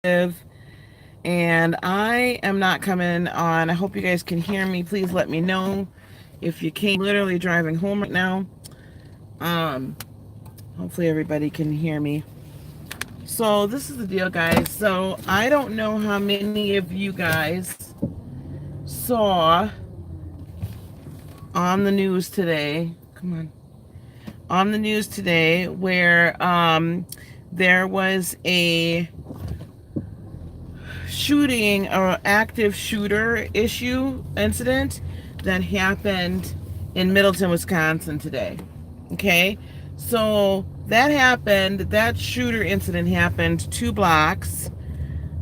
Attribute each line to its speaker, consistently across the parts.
Speaker 1: And I am not coming on. I hope you guys can hear me. Please let me know if you can. Literally driving home right now. Um, Hopefully everybody can hear me. So this is the deal, guys. So I don't know how many of you guys saw on the news today. Come on the news today where there was a shooting or active shooter issue incident that happened in Middleton, Wisconsin today. Okay, so that shooter incident happened 2 blocks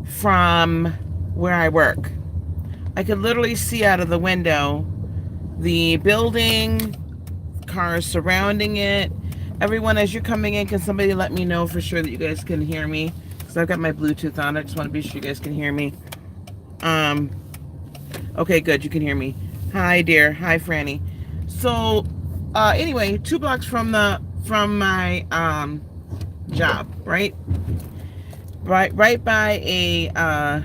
Speaker 1: from where I work. I could literally see out of the window the building, cars surrounding it. Everyone, as you're coming in, can somebody let me know for sure that you guys can hear me? Because I've got my Bluetooth on. I just want to be sure you guys can hear me. Okay, good. You can hear me. Hi, dear. Hi, Franny. So, anyway, 2 blocks from my job, right? Right by a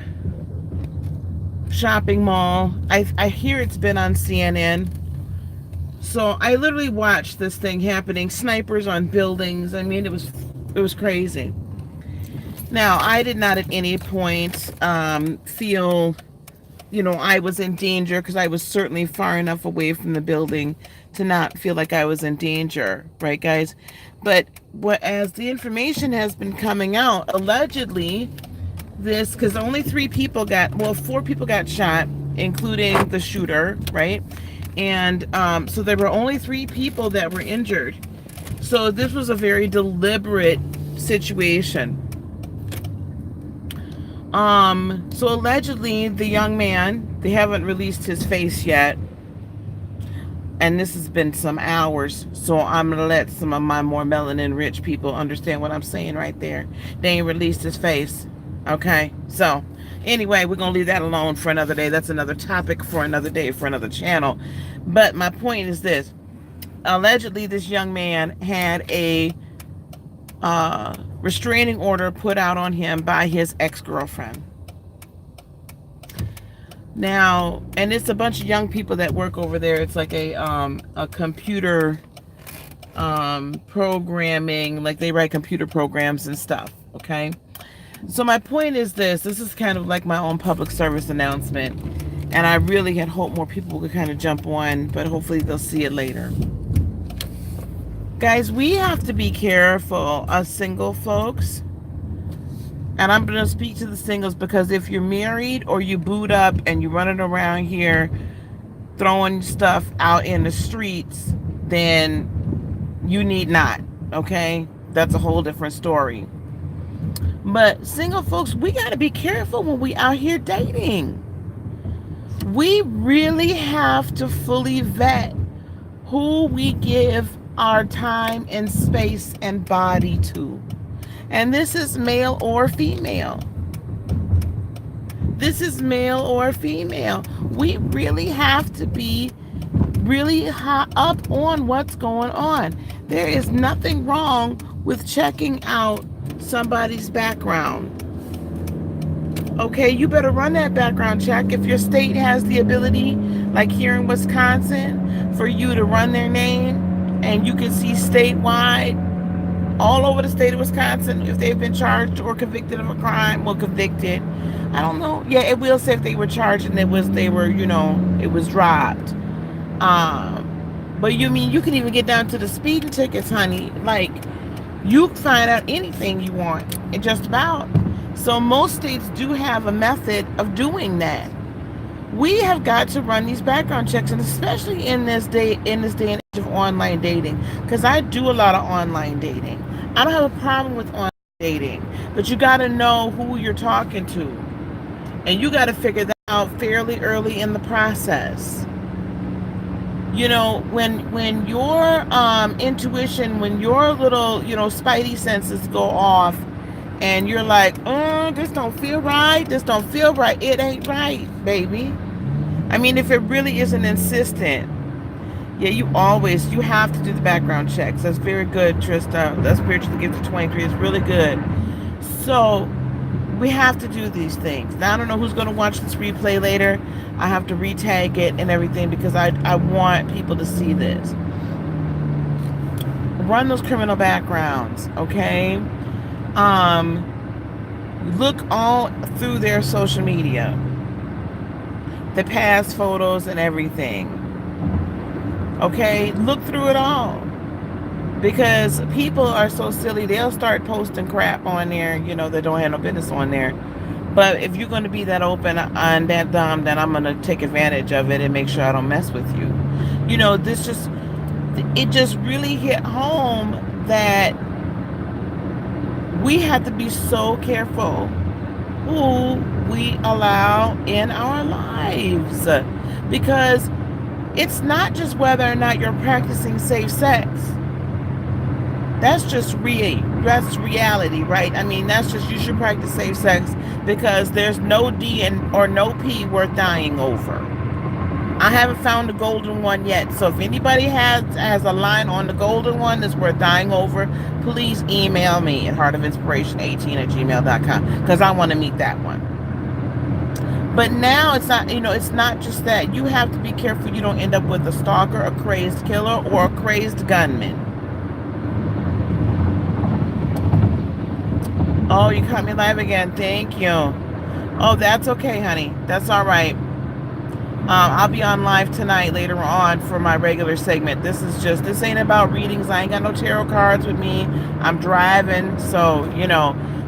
Speaker 1: shopping mall. I hear it's been on CNN. So I literally watched this thing happening. Snipers on buildings. I mean, it was crazy. Now, I did not at any point feel, I was in danger, because I was certainly far enough away from the building to not feel like I was in danger, right, guys? But as the information has been coming out, allegedly, because only 4 people got shot, including the shooter, right? And so there were only 3 people that were injured. So this was a very deliberate situation. So allegedly the young man, they haven't released his face yet. And this has been some hours, so I'm going to let some of my more melanin rich people understand what I'm saying right there. They ain't released his face. Okay, so anyway, we're going to leave that alone for another day. That's another topic for another day, for another channel. But my point is this. Allegedly, this young man had a restraining order put out on him by his ex-girlfriend. Now, and it's a bunch of young people that work over there. It's like a computer programming, like they write computer programs and stuff, okay? So my point is this is kind of like my own public service announcement, and I really had hoped more people could kind of jump on, but hopefully they'll see it later. Guys, we have to be careful, us single folks. And I'm going to speak to the singles, because if you're married or you boot up and you're running around here throwing stuff out in the streets, then you need not, okay? That's a whole different story. But single folks, we got to be careful when we out here dating. We really have to fully vet who we give our time and space and body to. And this is male or female. This is male or female. We really have to be really high up on what's going on. There is nothing wrong with checking out somebody's background. Okay, you better run that background check. If your state has the ability, like here in Wisconsin, for you to run their name, and you can see statewide, all over the state of Wisconsin, if they've been charged or convicted of a crime. Well, convicted, I don't know. Yeah, it will say if they were charged and it was dropped. But you can even get down to the speeding tickets, honey. Like, you can find out anything you want, and just about. So most states do have a method of doing that. We have got to run these background checks, and especially in this day and age of online dating, because I do a lot of online dating. I don't have a problem with online dating, but you got to know who you're talking to, and you got to figure that out fairly early in the process. When your intuition, when your little spidey senses go off, and you're like, this don't feel right, it ain't right, baby. I mean, if it really isn't insistent, yeah, you have to do the background checks. That's very good, Trista. That spiritually gifted 23 is really good. So We have to do these things. Now, I don't know who's going to watch this replay later. I have to retag it and everything because I want people to see this. Run those criminal backgrounds, okay? Look all through their social media, the past photos and everything, okay? Look through it all, because people are so silly. They'll start posting crap on there, you know, that don't have no business on there. But if you're going to be that open and that dumb, then I'm going to take advantage of it and make sure I don't mess with you. You know, it just really hit home that we have to be so careful who we allow in our lives, because it's not just whether or not you're practicing safe sex. That's just that's reality, right? I mean, that's just, you should practice safe sex because there's no D or no P worth dying over. I haven't found the golden one yet. So if anybody has a line on the golden one that's worth dying over, please email me at heartofinspiration18@gmail.com, because I want to meet that one. But now it's not, it's not just that. You have to be careful you don't end up with a stalker, a crazed killer, or a crazed gunman. Oh, you caught me live again. Thank you. Oh, that's okay, honey. That's all right. I'll be on live tonight later on for my regular segment. This ain't about readings. I ain't got no tarot cards with me. I'm driving, so,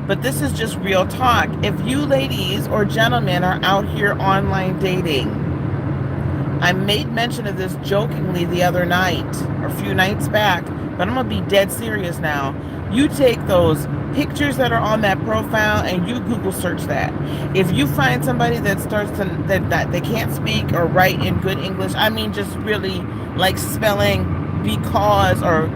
Speaker 1: but this is just real talk. If you ladies or gentlemen are out here online dating, I made mention of this jokingly the other night, or a few nights back, but I'm going to be dead serious now. You take those pictures that are on that profile and you Google search that. If you find somebody that that they can't speak or write in good English, I mean just really like spelling because, or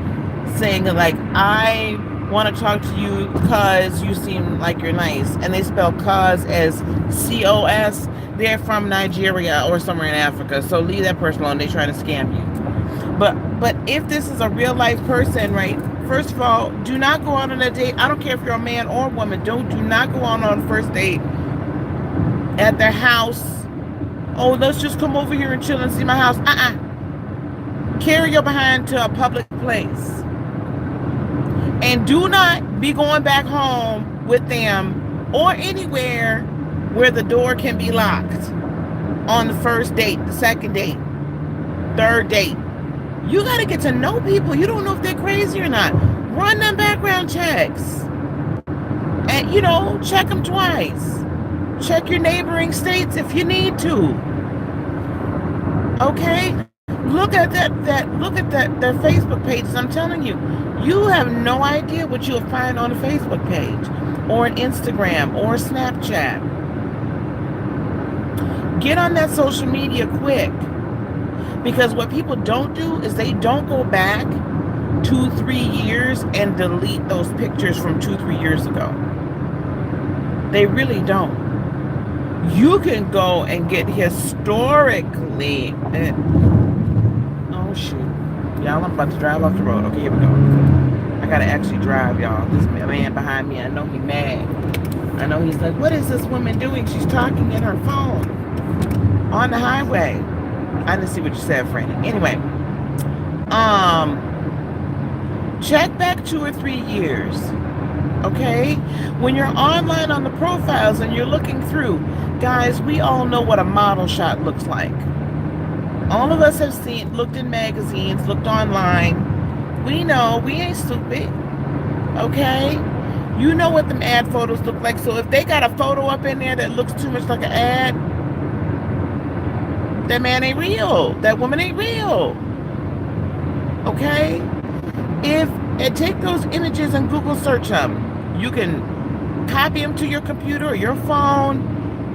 Speaker 1: saying like, I want to talk to you because you seem like you're nice, and they spell cause as COS, they're from Nigeria or somewhere in Africa, so leave that person alone. They try to scam you. But if this is a real life person, right? First of all, do not go out on a date. I don't care if you're a man or a woman. Do not go out on a first date at their house. Oh, let's just come over here and chill and see my house. Carry your behind to a public place. And do not be going back home with them or anywhere where the door can be locked on the first date, the second date, third date. You got to get to know people. You don't know if they're crazy or not. Run them background checks. And, check them twice. Check your neighboring states if you need to. Okay? Look at their Facebook pages. I'm telling you, you have no idea what you'll find on a Facebook page or an Instagram or a Snapchat. Get on that social media quick. Because what people don't do is they don't go back 2-3 years and delete those pictures from 2-3 years ago. They really don't. You can go and get historically. Oh shoot. Y'all, I'm about to drive off the road. Okay, here we go. I gotta actually drive, y'all. This man behind me, I know he's mad. I know he's like, what is this woman doing? She's talking in her phone on the highway. I didn't see what you said, Franny. Anyway, check back 2 or 3 years, okay? When you're online on the profiles and you're looking through, guys, we all know what a model shot looks like. All of us have looked in magazines, looked online. We know, we ain't stupid, okay? You know what them ad photos look like. So if they got a photo up in there that looks too much like an ad, that man ain't real. That woman ain't real. Okay? And take those images and Google search them. You can copy them to your computer or your phone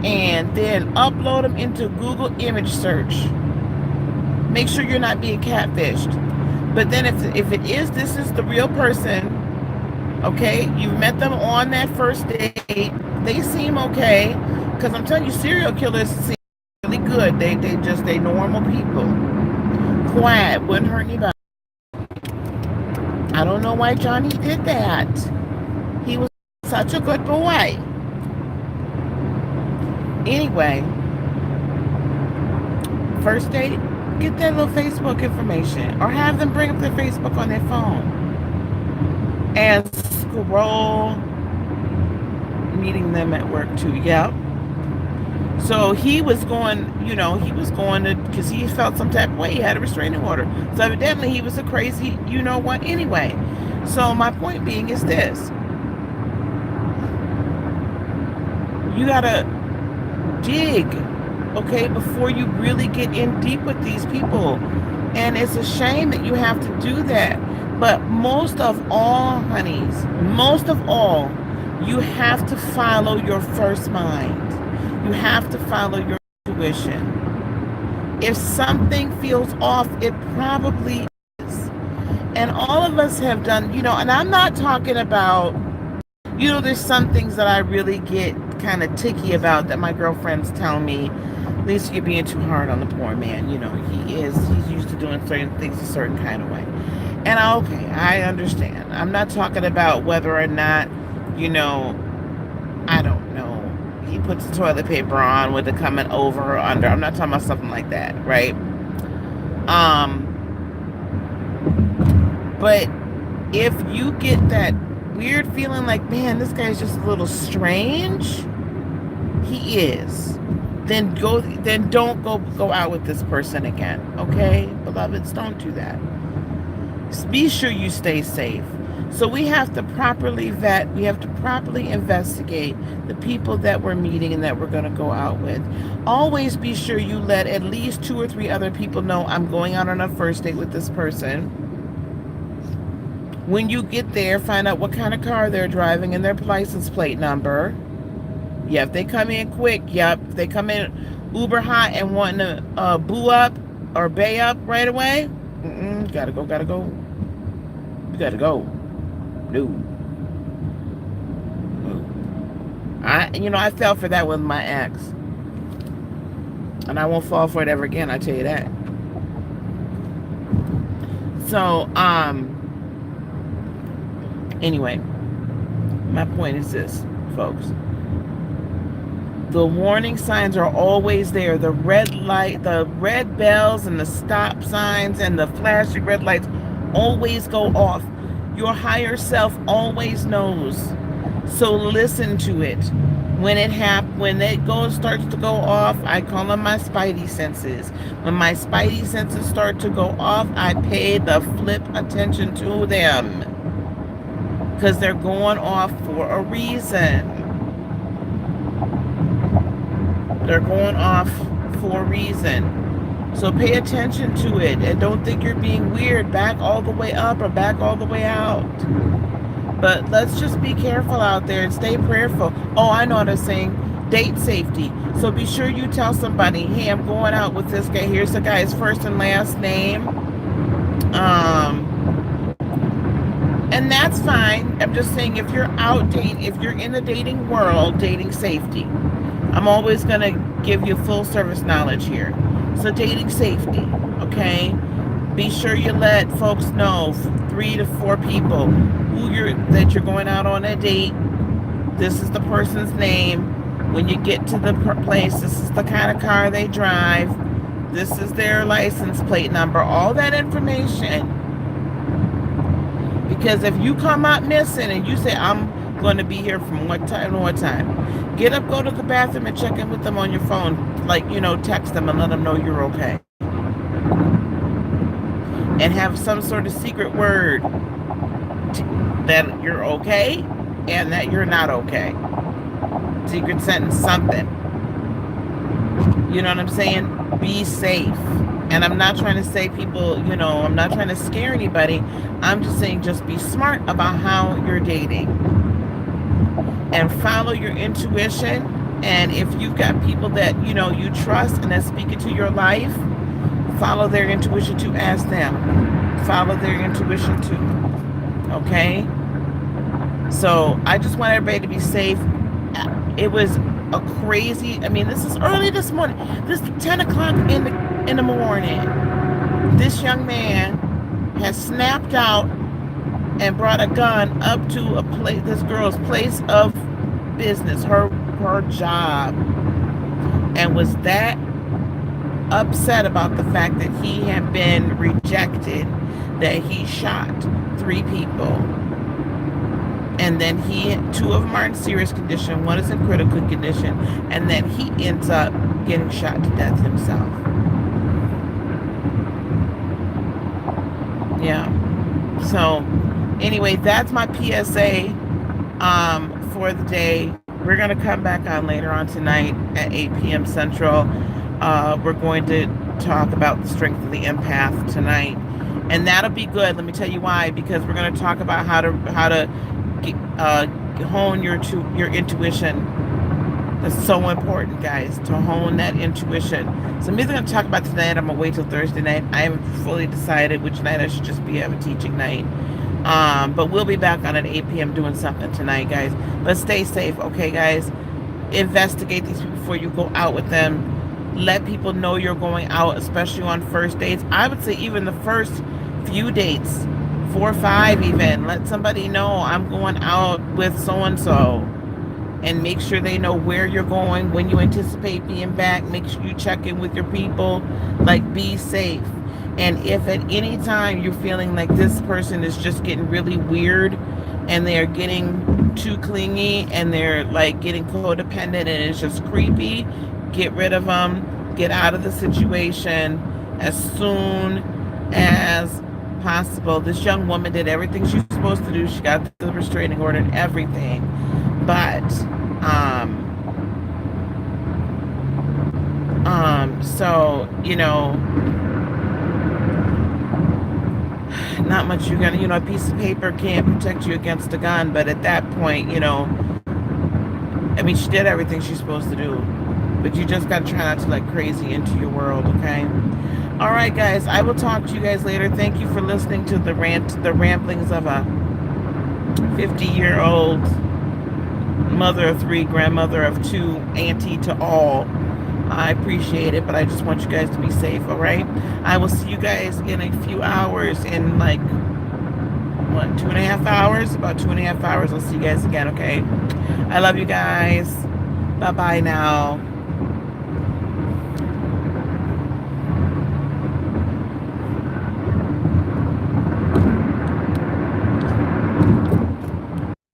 Speaker 1: and then upload them into Google image search. Make sure you're not being catfished. But then if this is the real person, okay, you've met them on that first date, they seem okay. Because I'm telling you, serial killers seem really good. They normal people. Quiet, wouldn't hurt anybody. I don't know why Johnny did that. He was such a good boy. Anyway, first date, get that little Facebook information, or have them bring up their Facebook on their phone and scroll. Meeting them at work too. Yep. So he was going, to, because he felt some type of way. He had a restraining order. So evidently he was a crazy, anyway. So my point being is this. You gotta dig, okay, before you really get in deep with these people. And it's a shame that you have to do that. But most of all, honeys, you have to follow your first mind. You have to follow your intuition. If something feels off, it probably is. And all of us have done, and I'm not talking about, there's some things that I really get kind of ticky about that my girlfriends tell me, Lisa, you're being too hard on the poor man. He's used to doing certain things a certain kind of way. And I understand. I'm not talking about whether or not, I don't know, he puts the toilet paper on with it coming over or under. I'm not talking about something like that, right? But if you get that weird feeling like, man, this guy's just a little strange, he is, then don't go out with this person again, okay? Beloveds, don't do that. Be sure you stay safe. So we have to properly vet, we have to properly investigate the people that we're meeting and that we're going to go out with. Always be sure you let at least 2 or 3 other people know, I'm going out on a first date with this person. When you get there, find out what kind of car they're driving and their license plate number. Yeah, if they come in quick, if they come in uber hot and wanting to boo up or bay up right away, gotta go. You gotta go. No. I fell for that with my ex. And I won't fall for it ever again, I tell you that. So, anyway, my point is this, folks. The warning signs are always there. The red light, the red bells and the stop signs and the flashing red lights always go off. Your higher self always knows. So listen to it. When it starts to go off, I call them my spidey senses. When my spidey senses start to go off, I pay the flip attention to them. Because they're going off for a reason. They're going off for a reason. So pay attention to it and don't think you're being weird. Back all the way up or back all the way out. But let's just be careful out there and stay prayerful. Oh, I know what I'm saying. Date safety. So be sure you tell somebody, hey, I'm going out with this guy. Here's the guy's first and last name. And that's fine. I'm just saying, if you're out dating, if you're in the dating world, dating safety. I'm always going to give you full service knowledge here. So dating safety, okay? Be sure you let folks know, 3 to 4 people, that you're going out on a date. This is the person's name. When you get to the place, this is the kind of car they drive. This is their license plate number. All that information. Because if you come out missing and you say, I'm going to be here from what time to what time, get up, go to the bathroom and check in with them on your phone. Like, text them and let them know you're okay. And have some sort of secret word that you're okay and that you're not okay. Secret sentence, something. You know what I'm saying? Be safe. And I'm not trying to say people, I'm not trying to scare anybody. I'm just saying just be smart about how you're dating. And follow your intuition. And if you've got people that, you trust and that speak into your life, follow their intuition too. Ask them. Follow their intuition too. Okay? So I just want everybody to be safe. It was a crazy, this is early this morning. This is 10 o'clock in the morning. This young man has snapped out and brought a gun up to this girl's place of business, her job. and was that upset about the fact that he had been rejected, that he shot 3 people, and then two of them are in serious condition, one is in critical condition, and then he ends up getting shot to death himself. Yeah. So anyway, that's my PSA for the day. We're going to come back on later on tonight at 8 p.m. Central. We're going to talk about the strength of the empath tonight, and that'll be good. Let me tell you why. Because we're going to talk about how to hone your intuition. That's so important, guys, to hone that intuition. So I'm either going to talk about tonight. I'm going to wait till Thursday night. I haven't fully decided which night I should just be having teaching night. But we'll be back on at 8 p.m. doing something tonight, guys. But stay safe, okay, guys? Investigate these people before you go out with them. Let people know you're going out, especially on first dates. I would say even the first few dates, 4 or 5 even. Let somebody know I'm going out with so-and-so. And make sure they know where you're going, when you anticipate being back. Make sure you check in with your people. Like, be safe. And if at any time you're feeling like this person is just getting really weird and they're getting too clingy and they're like getting codependent and it's just creepy, get rid of them. Get out of the situation as soon as possible. This young woman did everything she was supposed to do. She got the restraining order and everything. But so, you know, not much you're gonna, a piece of paper can't protect you against a gun, but at that point, I mean, she did everything she's supposed to do, but you just gotta try not to let crazy into your world, okay? All right, guys, I will talk to you guys later. Thank you for listening to the ramblings of a 50-year-old mother of 3, grandmother of 2, auntie to all. I appreciate it, but I just want you guys to be safe, all right? I will see you guys in a few hours, in like, what, 2.5 hours? About 2.5 hours, I'll see you guys again, okay? I love you guys. Bye-bye now.